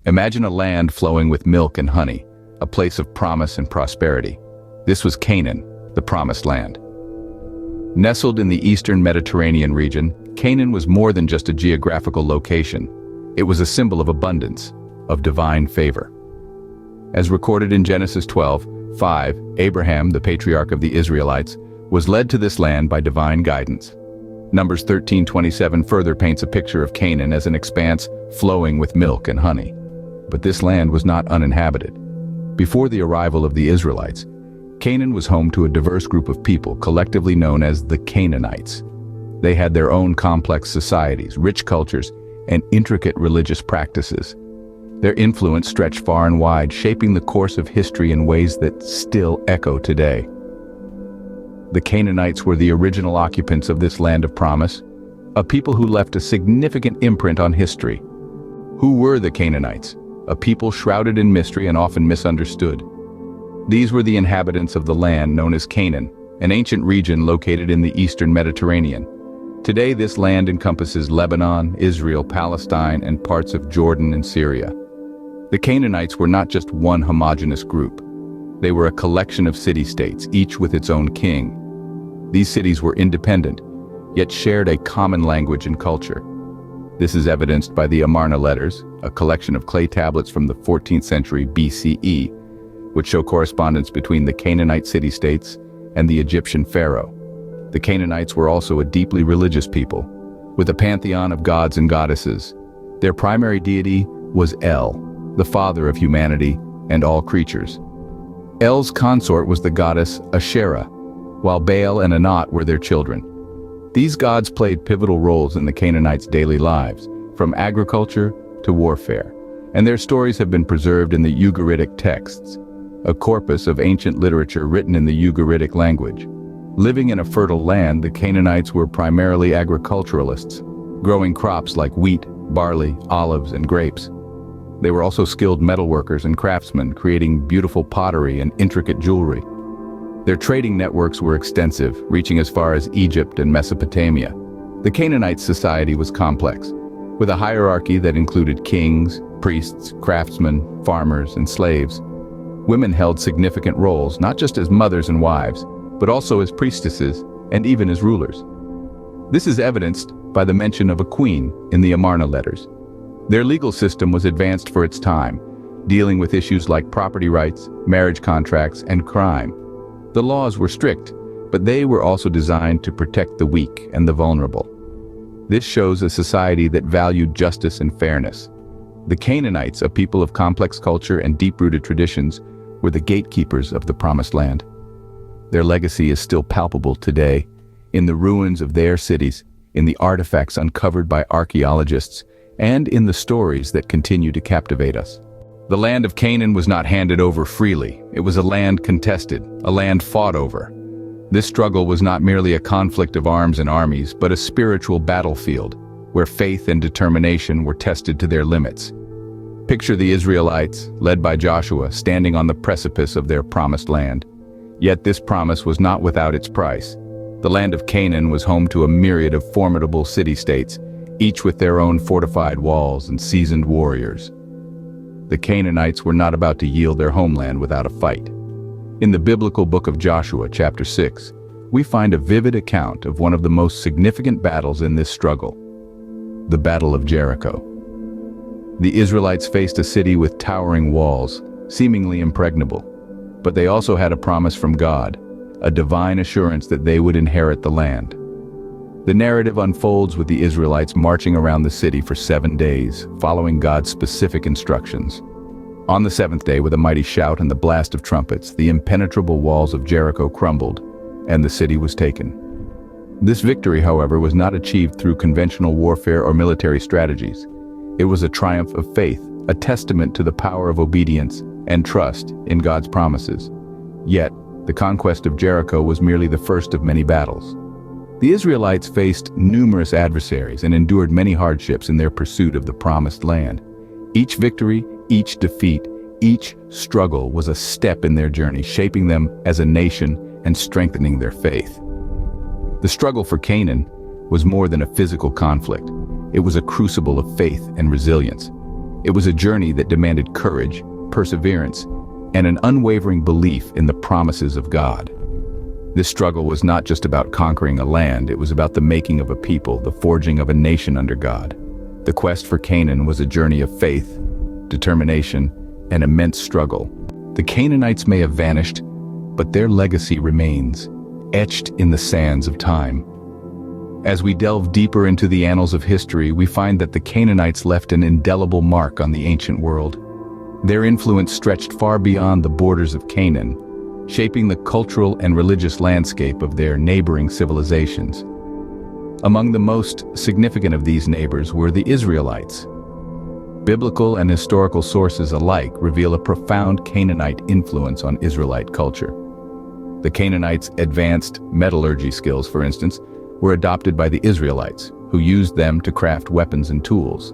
Imagine a land flowing with milk and honey, a place of promise and prosperity. This was Canaan, the promised land. Nestled in the eastern Mediterranean region, Canaan was more than just a geographical location. It was a symbol of abundance, of divine favor. As recorded in Genesis 12:5, Abraham, the patriarch of the Israelites, was led to this land by divine guidance. Numbers 13:27 further paints a picture of Canaan as an expanse flowing with milk and honey. But this land was not uninhabited. Before the arrival of the Israelites, Canaan was home to a diverse group of people collectively known as the Canaanites. They had their own complex societies, rich cultures, and intricate religious practices. Their influence stretched far and wide, shaping the course of history in ways that still echo today. The Canaanites were the original occupants of this land of promise, a people who left a significant imprint on history. Who were the Canaanites? A people shrouded in mystery and often misunderstood. These were the inhabitants of the land known as Canaan, an ancient region located in the eastern Mediterranean. Today, this land encompasses Lebanon, Israel, Palestine, and parts of Jordan and Syria. The Canaanites were not just one homogeneous group. They were a collection of city-states, each with its own king. These cities were independent, yet shared a common language and culture. This is evidenced by the Amarna letters, a collection of clay tablets from the 14th century BCE, which show correspondence between the Canaanite city-states and the Egyptian pharaoh. The Canaanites were also a deeply religious people, with a pantheon of gods and goddesses. Their primary deity was El, the father of humanity and all creatures. El's consort was the goddess Asherah, while Baal and Anat were their children. These gods played pivotal roles in the Canaanites' daily lives, from agriculture to warfare, and their stories have been preserved in the Ugaritic texts, a corpus of ancient literature written in the Ugaritic language. Living in a fertile land, the Canaanites were primarily agriculturalists, growing crops like wheat, barley, olives, and grapes. They were also skilled metalworkers and craftsmen, creating beautiful pottery and intricate jewelry. Their trading networks were extensive, reaching as far as Egypt and Mesopotamia. The Canaanite society was complex, with a hierarchy that included kings, priests, craftsmen, farmers, and slaves. Women held significant roles, not just as mothers and wives, but also as priestesses and even as rulers. This is evidenced by the mention of a queen in the Amarna letters. Their legal system was advanced for its time, dealing with issues like property rights, marriage contracts, and crime. The laws were strict, but they were also designed to protect the weak and the vulnerable. This shows a society that valued justice and fairness. The Canaanites, a people of complex culture and deep-rooted traditions, were the gatekeepers of the Promised Land. Their legacy is still palpable today, in the ruins of their cities, in the artifacts uncovered by archaeologists, and in the stories that continue to captivate us. The land of Canaan was not handed over freely. It was a land contested, a land fought over. This struggle was not merely a conflict of arms and armies, but a spiritual battlefield, where faith and determination were tested to their limits. Picture the Israelites, led by Joshua, standing on the precipice of their promised land. Yet this promise was not without its price. The land of Canaan was home to a myriad of formidable city-states, each with their own fortified walls and seasoned warriors. The Canaanites were not about to yield their homeland without a fight. In the biblical book of Joshua, chapter 6, we find a vivid account of one of the most significant battles in this struggle, the Battle of Jericho. The Israelites faced a city with towering walls, seemingly impregnable, but they also had a promise from God, a divine assurance that they would inherit the land. The narrative unfolds with the Israelites marching around the city for 7 days, following God's specific instructions. On the 7th day, with a mighty shout and the blast of trumpets, the impenetrable walls of Jericho crumbled, and the city was taken. This victory, however, was not achieved through conventional warfare or military strategies. It was a triumph of faith, a testament to the power of obedience and trust in God's promises. Yet, the conquest of Jericho was merely the first of many battles. The Israelites faced numerous adversaries and endured many hardships in their pursuit of the promised land. Each victory, each defeat, each struggle was a step in their journey, shaping them as a nation and strengthening their faith. The struggle for Canaan was more than a physical conflict. It was a crucible of faith and resilience. It was a journey that demanded courage, perseverance, and an unwavering belief in the promises of God. This struggle was not just about conquering a land, it was about the making of a people, the forging of a nation under God. The quest for Canaan was a journey of faith, determination, and immense struggle. The Canaanites may have vanished, but their legacy remains, etched in the sands of time. As we delve deeper into the annals of history, we find that the Canaanites left an indelible mark on the ancient world. Their influence stretched far beyond the borders of Canaan, shaping the cultural and religious landscape of their neighboring civilizations. Among the most significant of these neighbors were the Israelites. Biblical and historical sources alike reveal a profound Canaanite influence on Israelite culture. The Canaanites' advanced metallurgy skills, for instance, were adopted by the Israelites, who used them to craft weapons and tools.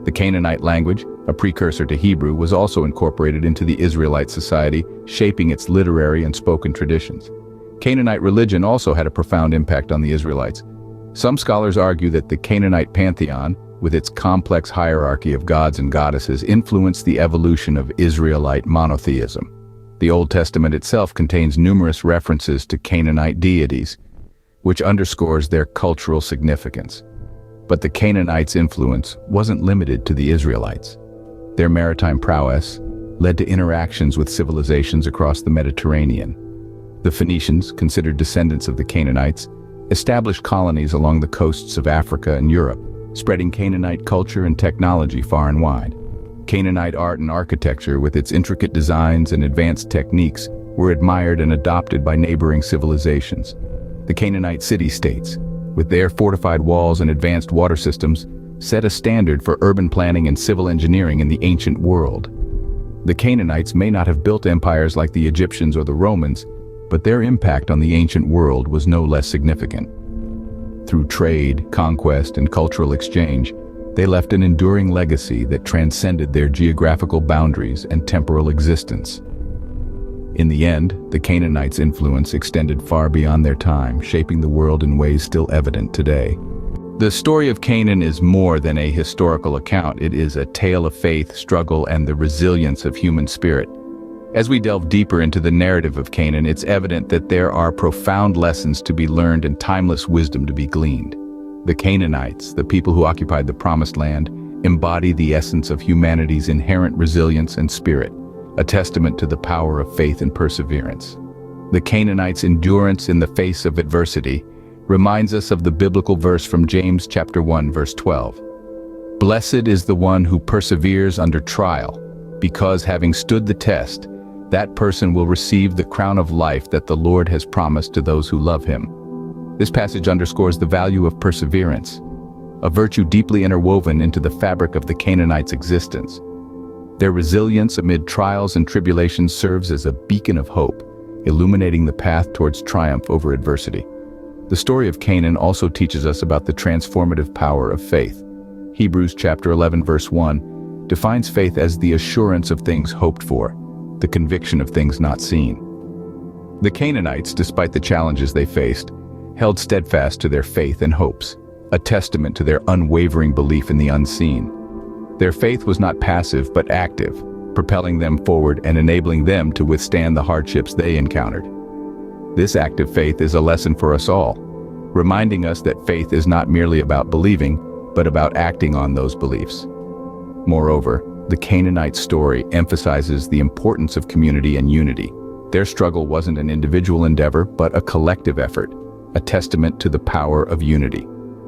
The Canaanite language, a precursor to Hebrew, was also incorporated into the Israelite society, shaping its literary and spoken traditions. Canaanite religion also had a profound impact on the Israelites. Some scholars argue that the Canaanite pantheon, with its complex hierarchy of gods and goddesses, influenced the evolution of Israelite monotheism. The Old Testament itself contains numerous references to Canaanite deities, which underscores their cultural significance. But the Canaanites' influence wasn't limited to the Israelites. Their maritime prowess led to interactions with civilizations across the Mediterranean. The Phoenicians, considered descendants of the Canaanites, established colonies along the coasts of Africa and Europe, spreading Canaanite culture and technology far and wide. Canaanite art and architecture, with its intricate designs and advanced techniques, were admired and adopted by neighboring civilizations. The Canaanite city-states, with their fortified walls and advanced water systems, set a standard for urban planning and civil engineering in the ancient world. The Canaanites may not have built empires like the Egyptians or the Romans, but their impact on the ancient world was no less significant. Through trade, conquest, and cultural exchange, they left an enduring legacy that transcended their geographical boundaries and temporal existence. In the end, the Canaanites' influence extended far beyond their time, shaping the world in ways still evident today. The story of Canaan is more than a historical account. It is a tale of faith, struggle, and the resilience of human spirit. As we delve deeper into the narrative of Canaan, it's evident that there are profound lessons to be learned and timeless wisdom to be gleaned. The Canaanites, the people who occupied the Promised Land, embody the essence of humanity's inherent resilience and spirit, a testament to the power of faith and perseverance. The Canaanites' endurance in the face of adversity reminds us of the biblical verse from James chapter 1, verse 12. Blessed is the one who perseveres under trial, because having stood the test, that person will receive the crown of life that the Lord has promised to those who love him. This passage underscores the value of perseverance, a virtue deeply interwoven into the fabric of the Canaanites' existence. Their resilience amid trials and tribulations serves as a beacon of hope, illuminating the path towards triumph over adversity. The story of Canaan also teaches us about the transformative power of faith. Hebrews chapter 11 verse 1 defines faith as the assurance of things hoped for, the conviction of things not seen. The Canaanites, despite the challenges they faced, held steadfast to their faith and hopes, a testament to their unwavering belief in the unseen. Their faith was not passive but active, propelling them forward and enabling them to withstand the hardships they encountered. This active faith is a lesson for us all, reminding us that faith is not merely about believing, but about acting on those beliefs. Moreover, the Canaanite story emphasizes the importance of community and unity. Their struggle wasn't an individual endeavor, but a collective effort, a testament to the power of unity.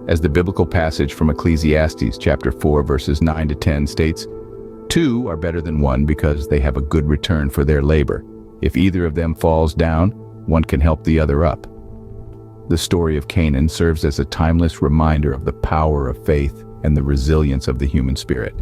As the biblical passage from Ecclesiastes chapter 4 verses 9 to 10 states, "Two are better than one because they have a good return for their labor. If either of them falls down, one can help the other up." The story of Canaan serves as a timeless reminder of the power of faith and the resilience of the human spirit.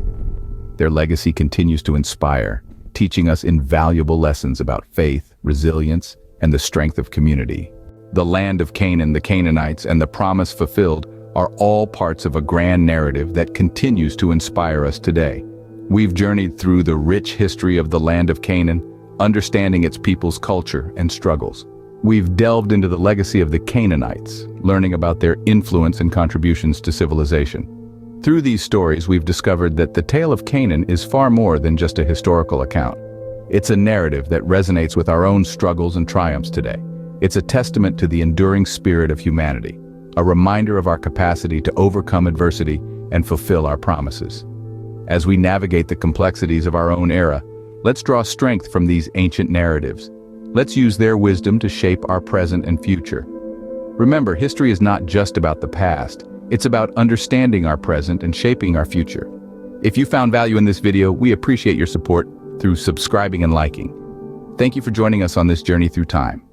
Their legacy continues to inspire, teaching us invaluable lessons about faith, resilience, and the strength of community. The land of Canaan, the Canaanites, and the promise fulfilled are all parts of a grand narrative that continues to inspire us today. We've journeyed through the rich history of the land of Canaan, understanding its people's culture and struggles. We've delved into the legacy of the Canaanites, learning about their influence and contributions to civilization. Through these stories, we've discovered that the tale of Canaan is far more than just a historical account. It's a narrative that resonates with our own struggles and triumphs today. It's a testament to the enduring spirit of humanity, a reminder of our capacity to overcome adversity and fulfill our promises. As we navigate the complexities of our own era, let's draw strength from these ancient narratives. Let's use their wisdom to shape our present and future. Remember, history is not just about the past. It's about understanding our present and shaping our future. If you found value in this video, we appreciate your support through subscribing and liking. Thank you for joining us on this journey through time.